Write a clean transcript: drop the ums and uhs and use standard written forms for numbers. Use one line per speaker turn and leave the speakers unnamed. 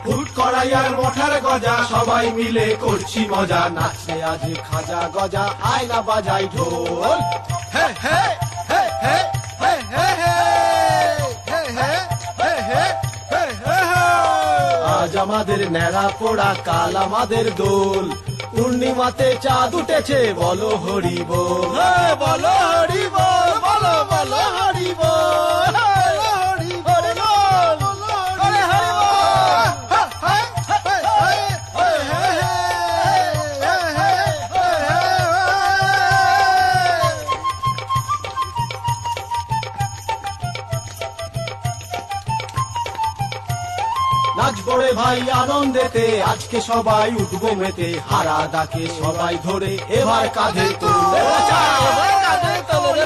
Foot কড়াই আর মঠার গজা সবাই মিলে করছি মজা, নাচছে আজ খাজা গজা আয়না বাজাই ঢোল। হে হে হে হে হে হে হে হে হে হে হে হে হে। আজ আমাদের ন্যাড়া পোড়া কাল আমাদের দোল, পূর্ণিমাতে চাঁদ উঠেছে বলো হরি বল, বলো হরি বল, বলো বলো হরি বল, হরি হরি বল, হরি হরি নাচবো রে ভাই আনন্দেতে, আজকে সবাই উঠবো মেতে, হারা দাকে সবাই ধরে এবার কাঁধে তোলে, এবার কাঁধে তোলে।